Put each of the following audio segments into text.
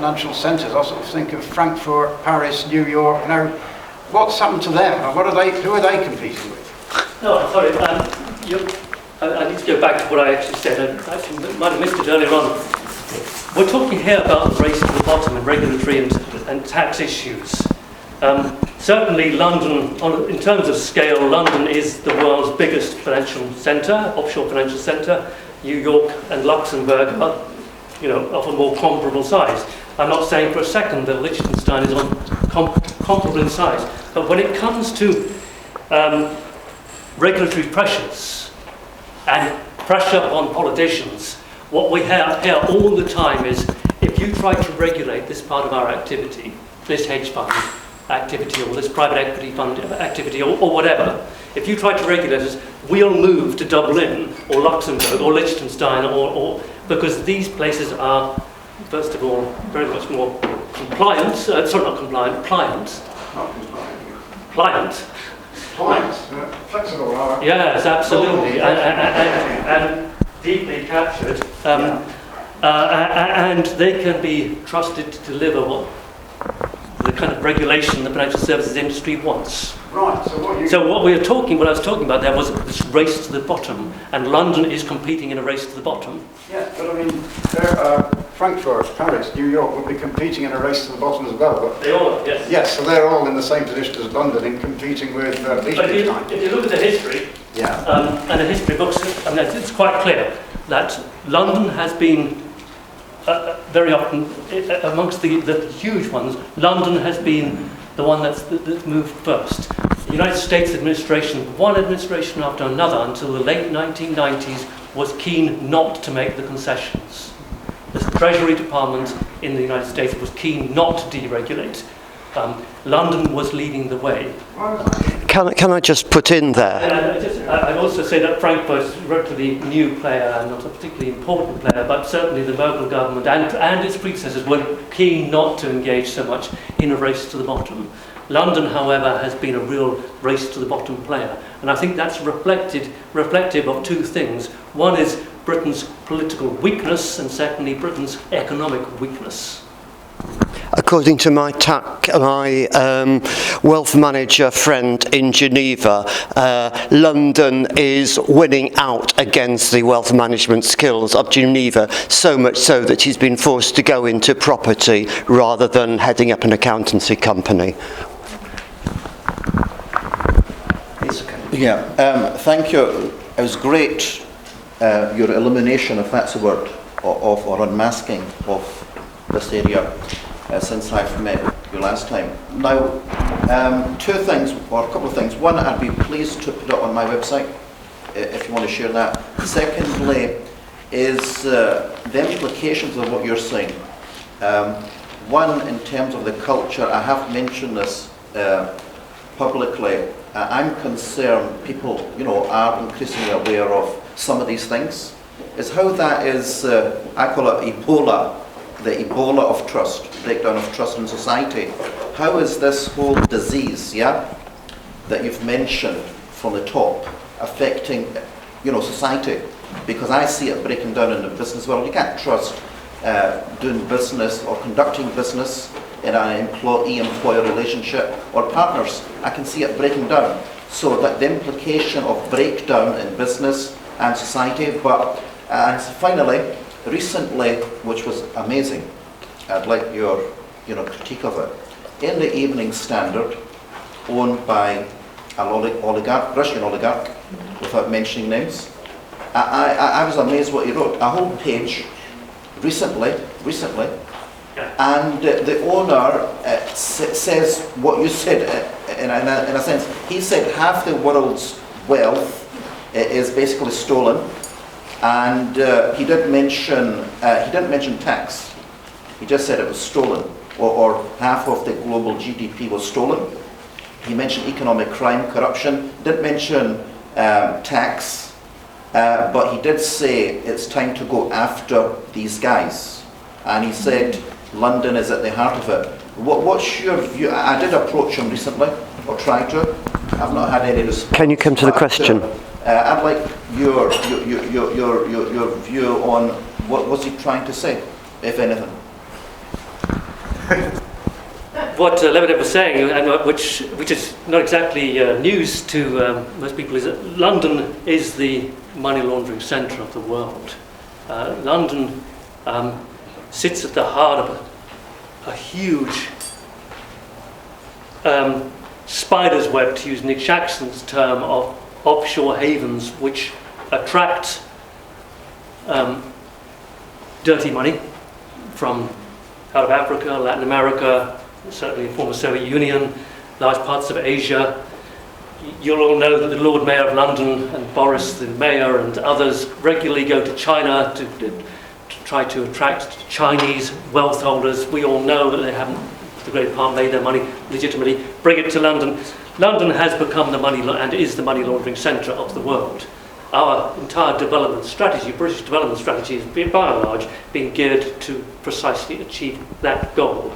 financial centres. I sort of think of Frankfurt, Paris, New York. Now, what's happened to them? And who are they competing with? No, I'm sorry. I need to go back to what I actually said. I actually might have missed it earlier on. We're talking here about the race to the bottom and regulatory and tax issues. Certainly London, in terms of scale, London is the world's biggest financial centre, offshore financial centre. New York and Luxembourg are, of a more comparable size. I'm not saying for a second that Liechtenstein is on comparable in size, but when it comes to regulatory pressures and pressure on politicians, what we have here all the time is, if you try to regulate this part of our activity, this hedge fund activity or this private equity fund activity or whatever, if you try to regulate us, we'll move to Dublin or Luxembourg or Liechtenstein or because these places are, first of all, very much more compliant, pliant. Pliant, flexible, are Yes, absolutely, and deeply captured, and they can be trusted to deliver the kind of regulation the financial services industry wants. Right. So what I was talking about there was this race to the bottom, and London is competing in a race to the bottom. Yeah, but I mean, Frankfurt, Paris, New York would be competing in a race to the bottom as well. But they all, yes. Yes, so they're all in the same position as London in competing with Liechtenstein. But if you look at the history, and the history books, it's quite clear that London has been very often, amongst the huge ones, London has been the one that's moved first. The United States administration, one administration after another, until the late 1990s, was keen not to make the concessions. The Treasury Department in the United States was keen not to deregulate. London was leading the way. Can I just put in there? I'd also say that Frankfurt is a relatively new player and not a particularly important player, but certainly the Merkel government and its predecessors were keen not to engage so much in a race to the bottom. London, however, has been a real race to the bottom player, and I think that's reflective of two things. One is Britain's political weakness, and secondly, Britain's economic weakness. According to my wealth manager friend in Geneva, London is winning out against the wealth management skills of Geneva, so much so that she's been forced to go into property rather than heading up an accountancy company. Yeah, thank you. It was great, your illumination, if that's a word, or unmasking of this area. Since I've met you last time. Now, two things, or a couple of things. One, I'd be pleased to put it on my website, if you want to share that. Secondly, is the implications of what you're saying. One, in terms of the culture, I have mentioned this publicly. I'm concerned people, are increasingly aware of some of these things. Is how that is, I call it Ebola. The Ebola of trust, breakdown of trust in society. How is this whole disease, that you've mentioned from the top, affecting, society? Because I see it breaking down in the business world. You can't trust doing business or conducting business in an employee-employer relationship or partners. I can see it breaking down. So that the implication of breakdown in business and society. And finally, recently, which was amazing, I'd like your critique of it. In the Evening Standard, owned by an oligarch, Russian oligarch, without mentioning names, I was amazed what he wrote. A whole page, recently, and the owner says what you said in a sense. He said half the world's wealth is basically stolen. And he didn't mention tax. He just said it was stolen, or half of the global GDP was stolen. He mentioned economic crime, corruption. Didn't mention tax, but he did say it's time to go after these guys. And he said London is at the heart of it. What's your view? I did approach him recently, or tried to. I've not had any response. Can you come to the question? I'd like your view on what was he trying to say, if anything. what Lebedev was saying, and which is not exactly news to most people, is that London is the money laundering centre of the world. London sits at the heart of a huge spider's web, to use Nick Shaxson's term, of offshore havens which attract dirty money from out of Africa, Latin America, certainly the former Soviet Union, large parts of Asia. You'll all know that the Lord Mayor of London and Boris, the Mayor, and others regularly go to China to try to attract Chinese wealth holders. We all know that they haven't, for the great part, made their money legitimately. Bring it to London. London has become the money and is the money laundering centre of the world. Our entire development strategy, British development strategy, is by and large being geared to precisely achieve that goal.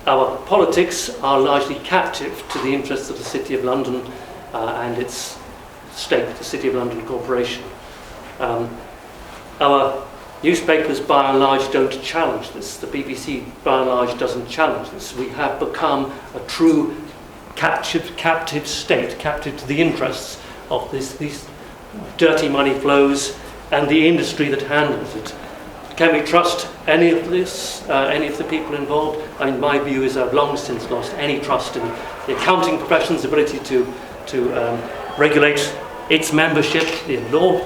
Our politics are largely captive to the interests of the City of London and its state, the City of London Corporation. Our newspapers, by and large, don't challenge this. The BBC, by and large, doesn't challenge this. We have become a true captive state, captive to the interests of these dirty money flows and the industry that handles it. Can we trust any of this, any of the people involved? I mean, my view is I've long since lost any trust in the accounting profession's ability to regulate its membership, the law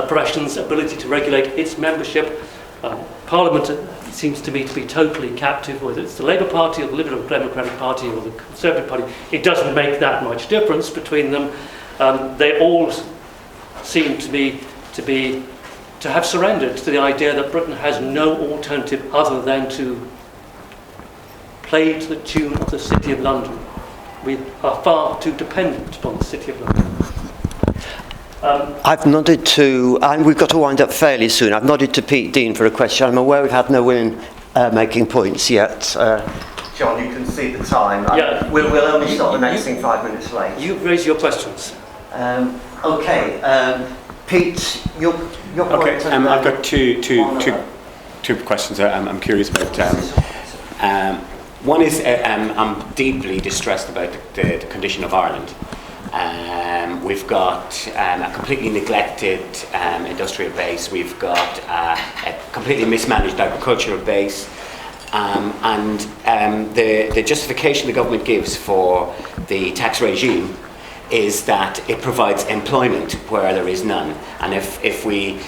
profession's ability to regulate its membership. Parliament seems to me to be totally captive, whether it's the Labour Party or the Liberal Democratic Party or the Conservative Party. It doesn't make that much difference between them. They all seem to have surrendered to the idea that Britain has no alternative other than to play to the tune of the City of London. We are far too dependent upon the City of London. I've nodded to, and we've got to wind up fairly soon, I've nodded to Pete Dean for a question. I'm aware we've had no women making points yet. John, you can see the time. Yeah. We'll only start the next thing 5 minutes late. You raise your questions. Okay. Pete, your okay, I've got two questions I'm curious about. One is I'm deeply distressed about the condition of Ireland. We've got a completely neglected industrial base. We've got a completely mismanaged agricultural base. And the justification the government gives for the tax regime is that it provides employment where there is none, and if we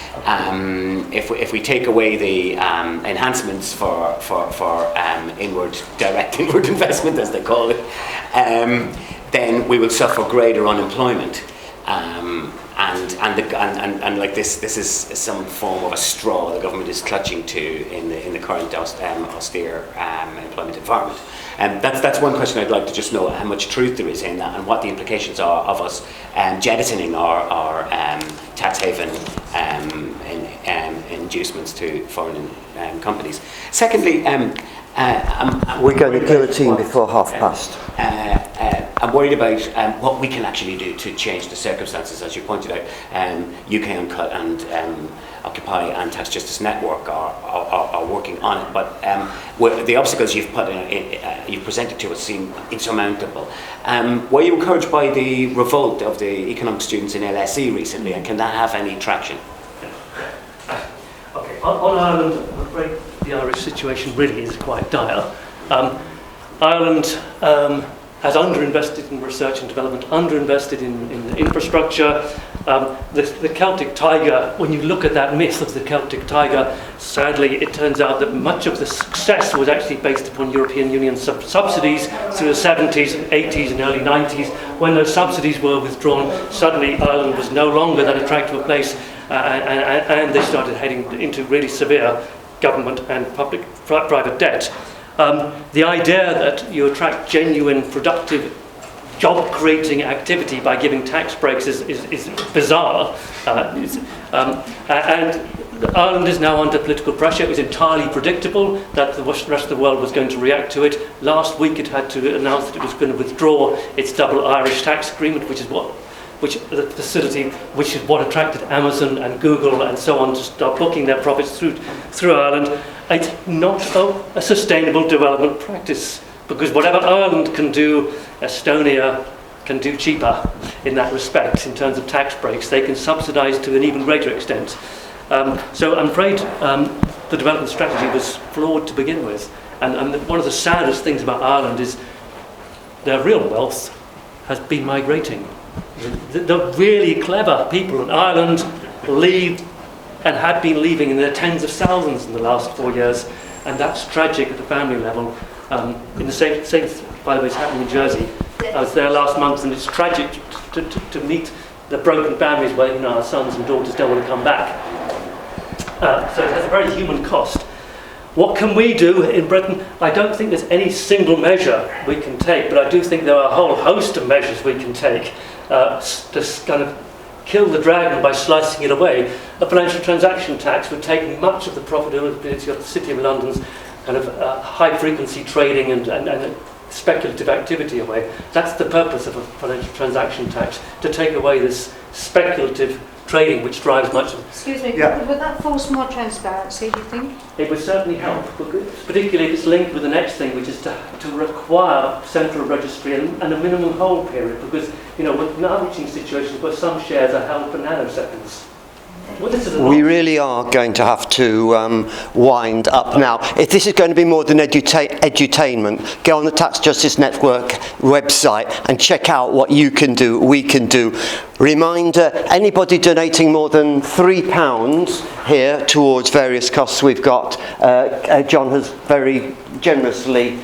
take away the enhancements for direct inward investment, as they call it, then we will suffer greater unemployment. And like this is some form of a straw the government is clutching to in the current austere employment environment. And that's one question I'd like to just know how much truth there is in that and what the implications are of us jettisoning our tax haven inducements to foreign companies. Secondly, we're going to guillotine before past. I'm worried about what we can actually do to change the circumstances. As you pointed out, UK Uncut and Occupy and Tax Justice Network are working on it, but the obstacles you've you've presented to us seem insurmountable. Were you encouraged by the revolt of the economics students in LSE recently, and can that have any traction? Okay, on Ireland, I'm afraid the Irish situation really is quite dire. Ireland has underinvested in research and development, underinvested in infrastructure. The Celtic Tiger, when you look at that myth of the Celtic Tiger, sadly it turns out that much of the success was actually based upon European Union subsidies through the 70s and 80s and early 90s. When those subsidies were withdrawn, suddenly Ireland was no longer that attractive a place, and they started heading into really severe government and private debt. The idea that you attract genuine, productive, job-creating activity by giving tax breaks is bizarre. And Ireland is now under political pressure. It was entirely predictable that the rest of the world was going to react to it. Last week it had to announce that it was going to withdraw its double Irish tax agreement, which is what the facility, which is what attracted Amazon and Google and so on to start booking their profits through Ireland. It's not a sustainable development practice, because whatever Ireland can do, Estonia can do cheaper in that respect in terms of tax breaks. They can subsidise to an even greater extent. So I'm afraid the development strategy was flawed to begin with. And one of the saddest things about Ireland is their real wealth has been migrating. The really clever people in Ireland leave and had been leaving in their tens of thousands in the last 4 years, and that's tragic at the family level. In the same, by the way, is happening in Jersey. I was there last month, and it's tragic to meet the broken families where our sons and daughters don't want to come back. So it has a very human cost. What can we do in Britain? I don't think there's any single measure we can take, but I do think there are a whole host of measures we can take to kind of kill the dragon by slicing it away. A financial transaction tax would take much of the profitability of the City of London's kind of high-frequency trading and speculative activity away. That's the purpose of a financial transaction tax, to take away this speculative trading which drives much of... Excuse me, Yeah. would that force more transparency, do you think? It would certainly help, particularly if it's linked with the next thing, which is to require central registry and a minimum hold period, because we're now reaching situations where some shares are held for nanoseconds. Well, this is We really are going to have to wind up now. If this is going to be more than edutainment, go on the Tax Justice Network website and check out what you can do, we can do. Reminder, anybody donating more than £3 here towards various costs we've got, John has very generously